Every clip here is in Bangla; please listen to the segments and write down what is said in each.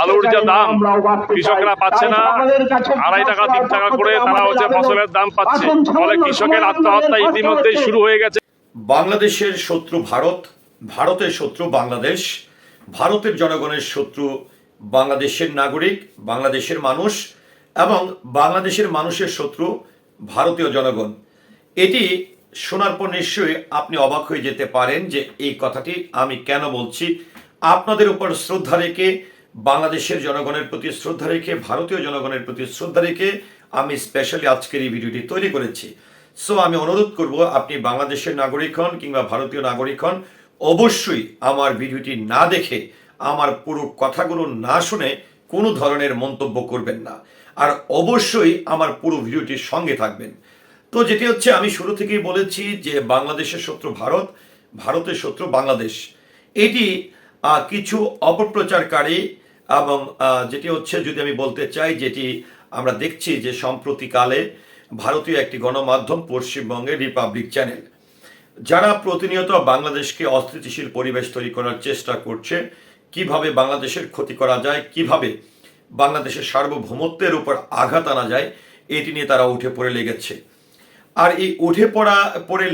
আলুর যে দাম কৃষকরা পাচ্ছে না, 2.5 টাকা 3 টাকা করে তারা ফসলের দাম পাচ্ছে, ফলে কৃষকের আত্মহত্যা ইতিমধ্যেই শুরু হয়ে গেছে। বাংলাদেশের শত্রু ভারত, ভারতের শত্রু বাংলাদেশ, ভারতের জনগণের শত্রু বাংলাদেশের নাগরিক, বাংলাদেশের মানুষ, এবং বাংলাদেশের মানুষের শত্রু ভারতীয় জনগণ। এটি শোনার পর নিশ্চয়ই আপনি অবাক হয়ে যেতে পারেন যে এই কথাটি আমি কেন বলছি। আপনাদের উপর শ্রদ্ধা রেখে, বাংলাদেশের জনগণের প্রতি শ্রদ্ধা রেখে, ভারতীয় জনগণের প্রতি শ্রদ্ধা রেখে আমি স্পেশালি আজকের এই ভিডিওটি তৈরি করেছি। সো আমি অনুরোধ করব, আপনি বাংলাদেশের নাগরিক হন কিংবা ভারতীয় নাগরিক হন, অবশ্যই আমার ভিডিওটি না দেখে, আমার পুরো কথাগুলো না শুনে কোনো ধরনের মন্তব্য করবেন না, আর অবশ্যই আমার পুরো ভিডিওটির সঙ্গে থাকবেন। তো যেটি হচ্ছে, আমি শুরু থেকেই বলেছি যে বাংলাদেশের শত্রু ভারত, ভারতের শত্রু বাংলাদেশ। এটি কিছু অপপ্রচারকারী এবং যেটি হচ্ছে, যদি আমি বলতে চাই, যেটি আমরা দেখছি যে সম্প্রতিকালে ভারতীয় একটি গণমাধ্যম পশ্চিমবঙ্গের রিপাবলিক চ্যানেল, যারা প্রতিনিয়ত বাংলাদেশকে অস্থিতিশীল পরিবেশ তৈরি করার চেষ্টা করছে, কিভাবে বাংলাদেশের ক্ষতি করা যায়, কিভাবে বাংলাদেশের সার্বভৌমত্বের উপর আঘাত আনা যায়, এটি নিয়ে তারা উঠে পড়ে লেগেছে। আর এই উঠে পড়ে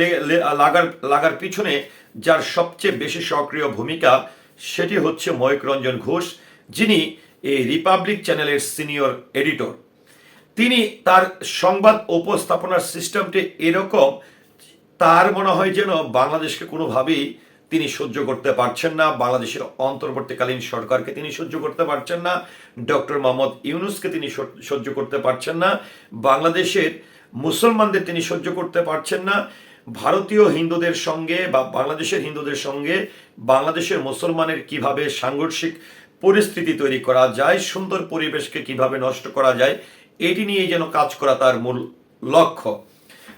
লাগার পিছনে যার সবচেয়ে বেশি সক্রিয় ভূমিকা, সেটি হচ্ছে ময়ূক রঞ্জন ঘোষ, যিনি এই রিপাবলিক চ্যানেলের সিনিয়র এডিটর। তিনি তার সংবাদ উপস্থাপনার সিস্টেমটি এরকম, তার মনে হয় যেন বাংলাদেশকে কোনোভাবেই তিনি সহ্য করতে পারছেন না, বাংলাদেশের অন্তর্বর্তীকালীন সরকারকে তিনি সহ্য করতে পারছেন না, ডক্টর মোহাম্মদ ইউনূসকে তিনি সহ্য করতে পারছেন না, বাংলাদেশের মুসলমানদের তিনি সহ্য করতে পারছেন না, ভারতীয় হিন্দুদের সঙ্গে বা বাংলাদেশের হিন্দুদের সঙ্গে বাংলাদেশের মুসলমানের কিভাবে সাংঘর্ষিক পরিস্থিতি তৈরি করা যায়, সুন্দর পরিবেশকে কিভাবে নষ্ট করা যায়, এটি নিয়ে যেন কাজ করা তার মূল লক্ষ্য।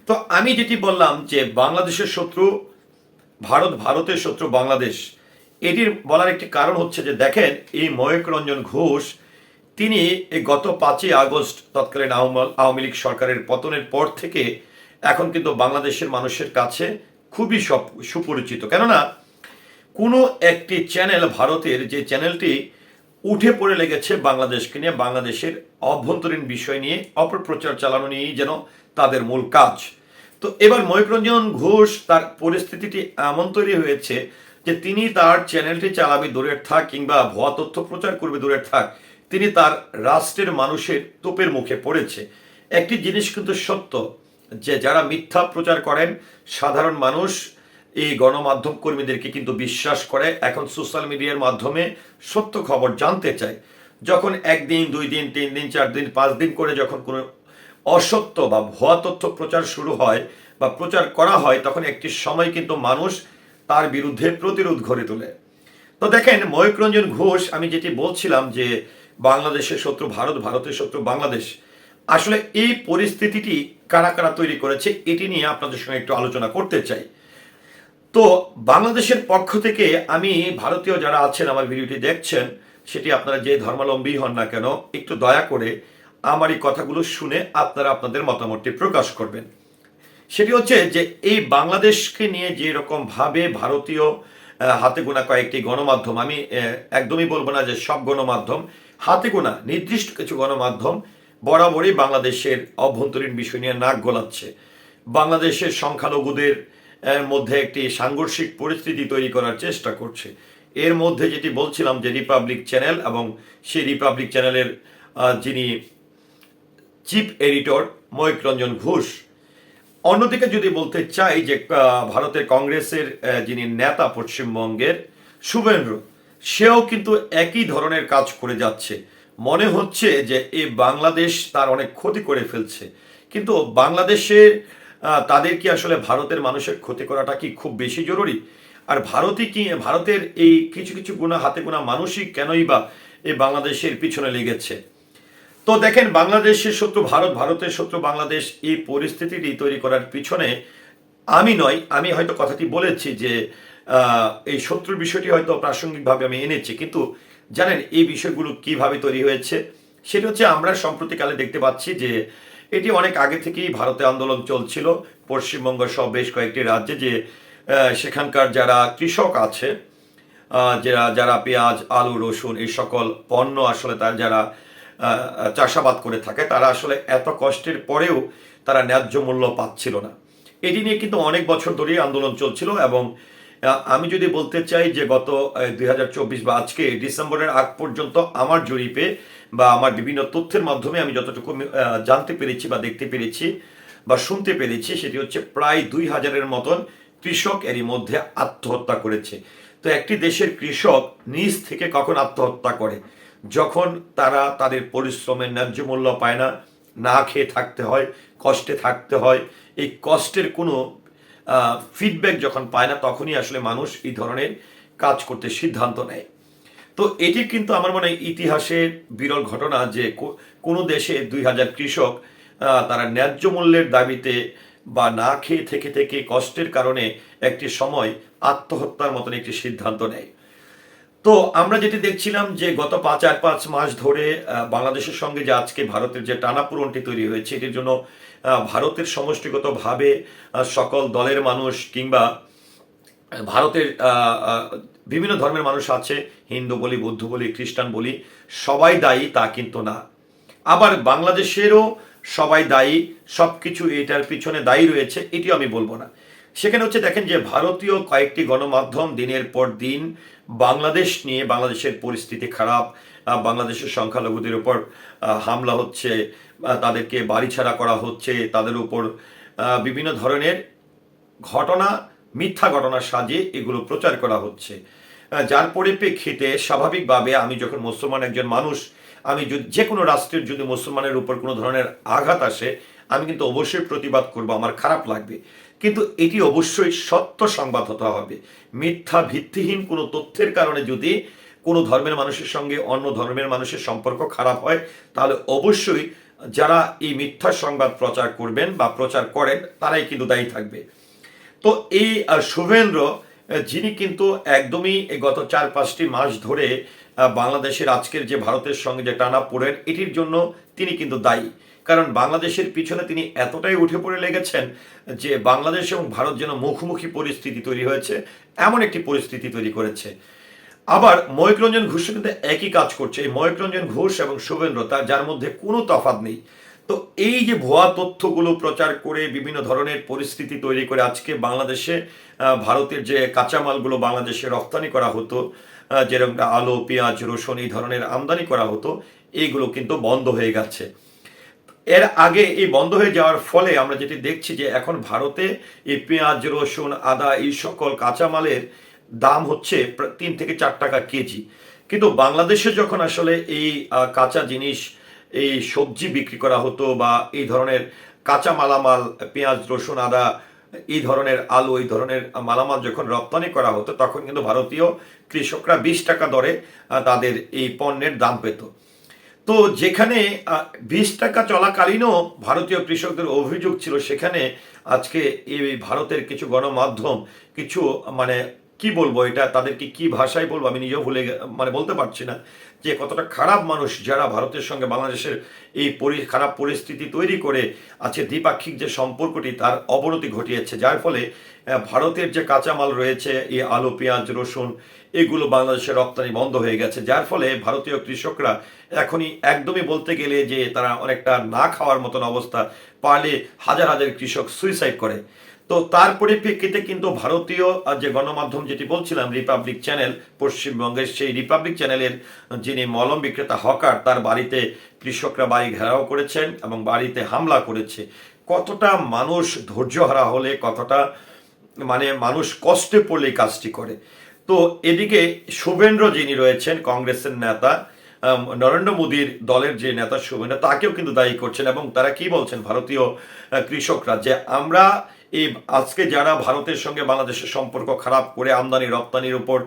তো আমি যেটি বললাম যে বাংলাদেশের শত্রু ভারত, ভারতের শত্রু বাংলাদেশ, এটির বলার একটি কারণ হচ্ছে যে দেখেন, এই ময়ূক রঞ্জন ঘোষ তিনি এই গত 5ই আগস্ট তৎকালীন আওয়ামী লীগ সরকারের পতনের পর থেকে এখন কিন্তু বাংলাদেশের মানুষের কাছে খুবই সুপরিচিত। কেননা কোনো একটি চ্যানেল, ভারতের যে চ্যানেলটি উঠে পড়ে লেগেছে বাংলাদেশকে নিয়ে, বাংলাদেশের অভ্যন্তরীণ বিষয় নিয়ে অপপ্রচার চালানো নিয়েই যেন তাদের মূল কাজ। তো এবার ময়ূক রঞ্জন ঘোষ, তার পরিস্থিতিটি এমন তৈরি হয়েছে যে তিনি তার চ্যানেলটি চালাবে দূরের থাক, কিংবা ভুয়া তথ্য প্রচার করবে দূরের থাক, তিনি তার রাষ্ট্রের মানুষের তোপের মুখে পড়েছে। একটি জিনিস কিন্তু সত্য, যে যারা মিথ্যা প্রচার করেন, সাধারণ মানুষ এই গণমাধ্যম কর্মীদেরকে কিন্তু বিশ্বাস করে। এখন সোশ্যাল মিডিয়ার মাধ্যমে সত্য খবর জানতে চায়। যখন 1 দিন 2 দিন 3 দিন 4 দিন 5 দিন করে যখন কোনো অসত্য বা ভুয়া তথ্য প্রচার শুরু হয় বা প্রচার করা হয়, তখন একটি সময় কিন্তু মানুষ তার বিরুদ্ধে প্রতিরোধ গড়ে তোলে। তো দেখেন, ময়ূক রঞ্জন ঘোষ, আমি যেটি বলছিলাম যে বাংলাদেশের শত্রু ভারত, ভারতের শত্রু বাংলাদেশ, আসলে এই পরিস্থিতিটি কারা কারা তৈরি করেছে, এটি নিয়ে আপনাদের সঙ্গে একটু আলোচনা করতে চাই। তো বাংলাদেশের পক্ষ থেকে আমি, ভারতীয় যারা আছেন আমার ভিডিওটি দেখছেন, সেটি আপনারা যে ধর্মাবলম্বী হন না কেন, একটু দয়া করে আমার এই কথাগুলো শুনে আপনারা আপনাদের মতামতটি প্রকাশ করবেন। সেটি হচ্ছে যে এই বাংলাদেশকে নিয়ে যে রকম ভাবে ভারতীয় হাতে গোনা কয়েকটি গণমাধ্যম, আমি একদমই বলবো না যে সব গণমাধ্যম, হাতে গোনা নির্দিষ্ট কিছু গণমাধ্যম বরাবরই বাংলাদেশের অভ্যন্তরীণ বিষয় নিয়ে নাক গলাচ্ছে, বাংলাদেশের সংখ্যালঘুদের মধ্যে একটি সাংঘর্ষিক পরিস্থিতি তৈরি করার চেষ্টা করছে। এর মধ্যে যেটি বলছিলাম যে রিপাবলিক চ্যানেল, এবং সেই রিপাবলিক চ্যানেলের যিনি চিফ এডিটর ময়ূক রঞ্জন ঘোষ। অন্যদিকে যদি বলতে চাই যে ভারতের কংগ্রেসের যিনি নেতা পশ্চিমবঙ্গের, শুভেন্দ্র, সেও কিন্তু একই ধরনের কাজ করে যাচ্ছে। মনে হচ্ছে যে এই বাংলাদেশ তার অনেক ক্ষতি করে ফেলছে, কিন্তু বাংলাদেশের তাদের কি আসলে ভারতের মানুষের ক্ষতি করাটা কি খুব বেশি জরুরি? আর ভারতের এই কিছু কিছু হাতে গোনা মানুষই কেনই বা এই বাংলাদেশের পিছনে লেগেছে? তো দেখেন, বাংলাদেশের শত্রু ভারত, ভারতের শত্রু বাংলাদেশ, এই পরিস্থিতিটি তৈরি করার পিছনে আমি হয়তো কথাটি বলেছি যে এই শত্রুর বিষয়টি হয়তো প্রাসঙ্গিকভাবে আমি এনেছি, কিন্তু জানেন এই বিষয়গুলো কিভাবে তৈরি হয়েছে, সেটা হচ্ছে আমরা সম্প্রতিকালে দেখতে পাচ্ছি যে এটি অনেক আগে থেকেই ভারতে আন্দোলন চলছিল, পশ্চিমবঙ্গ সহ বেশ কয়েকটি রাজ্যে, যে সেখানকার যারা কৃষক আছে যারা যারা পেঁয়াজ, আলু, রসুন এই সকল পণ্য আসলে তার যারা চাষাবাদ করে থাকে, তারা আসলে এত কষ্টের পরেও তারা ন্যায্য মূল্য পাচ্ছিল না। এটি নিয়ে কিন্তু অনেক বছর ধরেই আন্দোলন চলছিল। এবং আমি যদি বলতে চাই যে গত 2024 বা আজকে ডিসেম্বরের আগ পর্যন্ত আমার জরিপে বা আমার বিভিন্ন তথ্যের মাধ্যমে আমি যতটুকু জানতে পেরেছি বা দেখতে পেরেছি বা শুনতে পেরেছি, সেটি হচ্ছে প্রায় 2000-এর মতন কৃষক এরই মধ্যে আত্মহত্যা করেছে। তো একটি দেশের কৃষক নিজ থেকে কখন আত্মহত্যা করে? যখন তারা তাদের পরিশ্রমের ন্যায্য মূল্য পায় না, না খেয়ে থাকতে হয়, কষ্টে থাকতে হয়। এই কষ্টের কোনো ফিডব্যাক যখন পায় না, তখনই আসলে মানুষ এই ধরনের কাজ করতে সিদ্ধান্ত নেয়। তো এটি কিন্তু আমার মনে হয় ইতিহাসের বিরল ঘটনা যে কোনো দেশে 2000 কৃষক তারা ন্যায্য মূল্যের দাবিতে বা না খেয়ে থেকে থেকে কষ্টের কারণে একটি সময় আত্মহত্যার মতন একটি সিদ্ধান্ত নেয়। তো আমরা যেটি দেখছিলাম যে গত 4-5 মাস ধরে বাংলাদেশের সঙ্গে যে আজকে ভারতের যে টানাপোড়েনটি তৈরি হয়েছে, এটির জন্য ভারতের সমষ্টিগতভাবে সকল দলের মানুষ কিংবা ভারতের বিভিন্ন ধর্মের মানুষ আছে, হিন্দু বলি, বৌদ্ধ বলি, খ্রিস্টান বলি, সবাই দায়ী তা কিন্তু না। আবার বাংলাদেশেরও সবাই দায়ী, সব কিছু এটার পিছনে দায়ী রয়েছে এটিও আমি বলবো না। সেখানে হচ্ছে দেখেন যে ভারতীয় কয়েকটি গণমাধ্যম দিনের পর দিন বাংলাদেশ নিয়ে, বাংলাদেশের পরিস্থিতি খারাপ, বাংলাদেশের সংখ্যালঘুদের উপর হামলা হচ্ছে, তাদেরকে বাড়ি ছাড়া করা হচ্ছে, তাদের উপর বিভিন্ন ধরনের ঘটনা, মিথ্যা ঘটনা সাজিয়ে এগুলো প্রচার করা হচ্ছে। যার পরিপ্রেক্ষিতে স্বাভাবিকভাবে আমি যখন মুসলমান একজন মানুষ, আমি যদি যে কোনো রাষ্ট্রের যদি মুসলমানের উপর কোনো ধরনের আঘাত আসে, আমি কিন্তু অবশ্যই প্রতিবাদ করব, আমার খারাপ লাগবে। কিন্তু এটি অবশ্যই সত্য সংবাদ হতে হবে। মিথ্যা ভিত্তিহীন কোনো তথ্যের কারণে যদি কোনো ধর্মের মানুষের সঙ্গে অন্য ধর্মের মানুষের সম্পর্ক খারাপ হয়, তাহলে অবশ্যই যারা এই মিথ্যা সংবাদ প্রচার করবেন বা প্রচার করেন তারাই কিন্তু দায়ী থাকবে। তো এই শুভেন্দ্র, যিনি কিন্তু একদমই গত 4-5টি মাস ধরে বাংলাদেশের আজকের যে ভারতের সঙ্গে যে টানাপোড়েন, এটির জন্য তিনি কিন্তু দায়ী। কারণ বাংলাদেশের পিছনে তিনি এতটাই উঠে পড়ে লেগেছেন যে বাংলাদেশ এবং ভারত যেন মুখোমুখি পরিস্থিতি তৈরি হয়েছে, এমন একটি পরিস্থিতি তৈরি করেছে। আবার ময়ূক রঞ্জন ঘোষ কিন্তু একই কাজ করছে। এই ময়ূক রঞ্জন ঘোষ এবং শুভেন্দ্র, যার মধ্যে কোনো তফাৎ নেই। তো এই যে ভুয়া তথ্যগুলো প্রচার করে বিভিন্ন ধরনের পরিস্থিতি তৈরি করে আজকে বাংলাদেশে ভারতের যে কাঁচামালগুলো বাংলাদেশে রপ্তানি করা হতো, যেরকম আলু, পেঁয়াজ, রসুন এই ধরনের আমদানি করা হতো, এইগুলো কিন্তু বন্ধ হয়ে গেছে। এর আগে এই বন্ধ হয়ে যাওয়ার ফলে আমরা যেটি দেখছি যে এখন ভারতে এই পেঁয়াজ, রসুন, আদা এই সকল কাঁচামালের দাম হচ্ছে 3 থেকে 4 টাকা কেজি। কিন্তু বাংলাদেশে যখন আসলে এই কাঁচা জিনিস, এই সবজি বিক্রি করা হতো বা এই ধরনের কাঁচা মালামাল, পেঁয়াজ, রসুন, আদা, এই ধরনের আলু, এই ধরনের মালামাল যখন রপ্তানি করা হতো, তখন কিন্তু ভারতীয় কৃষকরা 20 টাকা দরে তাদের এই পণ্যের দাম পেত। তো যেখানে 20 টাকা চলাকালীনও ভারতীয় কৃষকদের অভিযোগ ছিল, সেখানে আজকে এই ভারতের কিছু গণমাধ্যম, কিছু মানে কি বলবো, এটা তাদেরকে কি ভাষায় বলবো আমি নিজেও বলতে পারছি না, যে কতটা খারাপ মানুষ যারা ভারতের সঙ্গে বাংলাদেশের এই খারাপ পরিস্থিতি তৈরি করে আছে, দ্বিপাক্ষিক যে সম্পর্কটি তার অবনতি ঘটিয়েছে। যার ফলে ভারতের যে কাঁচামাল রয়েছে, এই আলু, পেঁয়াজ, রসুন, এগুলো বাংলাদেশের রপ্তানি বন্ধ হয়ে গেছে। যার ফলে ভারতীয় কৃষকরা এখনই একদমই বলতে গেলে যে তারা অনেকটা না খাওয়ার মতন অবস্থা, পারলে হাজার হাজার কৃষক সুইসাইড করে। তো তার পরিপ্রেক্ষিতে কিন্তু ভারতীয় যে গণমাধ্যম, যেটি বলছিলাম রিপাবলিক চ্যানেল, পশ্চিমবঙ্গের সেই রিপাবলিক চ্যানেলের যিনি মলম বিক্রেতা হকার, তার বাড়িতে কৃষকরা বাড়ি ঘেরাও করেছেন এবং বাড়িতে হামলা করেছে। কতটা মানুষ ধৈর্যহারা হলে, কতটা মানুষ কষ্টে পড়লে কাজটি করে। তো এদিকে শুভেন্দ্র যিনি রয়েছেন কংগ্রেসের নেতা, নরেন্দ্র মোদীর দলের যে নেতা শুভেন্দ্র, তাকেও কিন্তু দায়ী করছেন। এবং তারা কি বলছেন ভারতীয় কৃষকরা, যে আমরা এই আজকে যারা ভারতের সঙ্গে বাংলাদেশের সম্পর্ক খারাপ করে আমদানি রপ্তানির উপর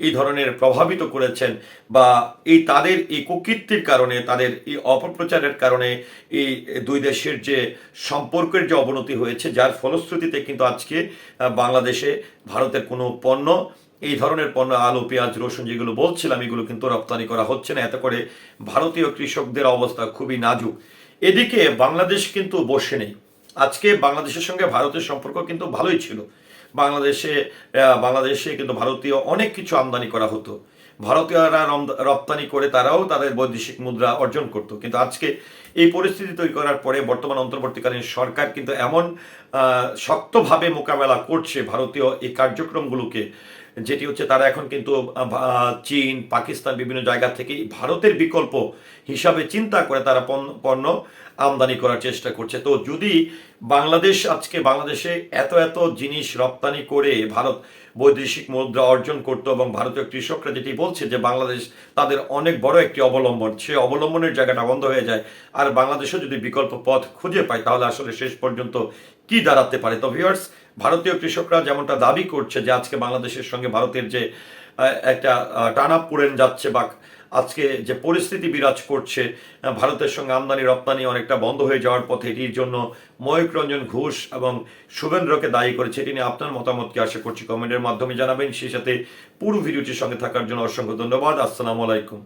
এই ধরনের প্রভাবিত করেছেন, বা এই তাদের এই কুকীর্তির কারণে, তাদের এই অপপ্রচারের কারণে এই দুই দেশের যে সম্পর্কের যে অবনতি হয়েছে, যার ফলশ্রুতিতে কিন্তু আজকে বাংলাদেশে ভারতের কোনো পণ্য, এই ধরনের পণ্য আলু, পেঁয়াজ, রসুন যেগুলো বলছিলাম, এগুলো কিন্তু রপ্তানি করা হচ্ছে না। এতে করে ভারতীয় কৃষকদের অবস্থা খুবই নাজুক। এদিকে বাংলাদেশ কিন্তু বসে নেই। আজকে বাংলাদেশের সঙ্গে ভারতের সম্পর্ক কিন্তু ভালোই ছিল। বাংলাদেশে কিন্তু ভারতীয় অনেক কিছু আমদানি করা হতো, ভারতীয়রা রপ্তানি করে তারাও তাদের বৈদেশিক মুদ্রা অর্জন করতো। কিন্তু আজকে এই পরিস্থিতি তৈরি করার পরে বর্তমান অন্তর্বর্তীকালীন সরকার কিন্তু এমন শক্তভাবে মোকাবেলা করছে ভারতীয় এই কার্যক্রমগুলোকে, যেটি হচ্ছে তারা এখন কিন্তু চীন, পাকিস্তান বিভিন্ন জায়গা থেকে ভারতের বিকল্প হিসাবে চিন্তা করে তারা পণ্য আমদানি করার চেষ্টা করছে। তো যদি বাংলাদেশে এত এত জিনিস রপ্তানি করে ভারত বৈদেশিক মুদ্রা অর্জন করতো এবং ভারতীয় কৃষকরা যেটি বলছে যে বাংলাদেশ তাদের অনেক বড় একটি অবলম্বন, সে অবলম্বনের জায়গাটা বন্ধ হয়ে যায়, আর বাংলাদেশও যদি বিকল্প পথ খুঁজে পায় তাহলে আসলে শেষ পর্যন্ত কি দাঁড়াতে পারে। তো ভিউয়ার্স, ভারতীয় কৃষকরা যেমনটা দাবি করছে যে আজকে বাংলাদেশের সঙ্গে ভারতের যে একটা টানাপোড়েন যাচ্ছে বা আজকে যে পরিস্থিতি বিরাজ করছে, ভারতের সঙ্গে আমদানি রপ্তানি অনেকটা বন্ধ হয়ে যাওয়ার পথে, এটির জন্য ময়ূক রঞ্জন ঘোষ এবং শুভেন্দ্রকে দায়ী করেছে। এটি নিয়ে আপনার মতামত কি, আশা করছি কমেন্টের মাধ্যমে জানাবেন। সেই সাথে পুরো ভিডিওটির সঙ্গে থাকার জন্য অসংখ্য ধন্যবাদ। আসসালামু আলাইকুম।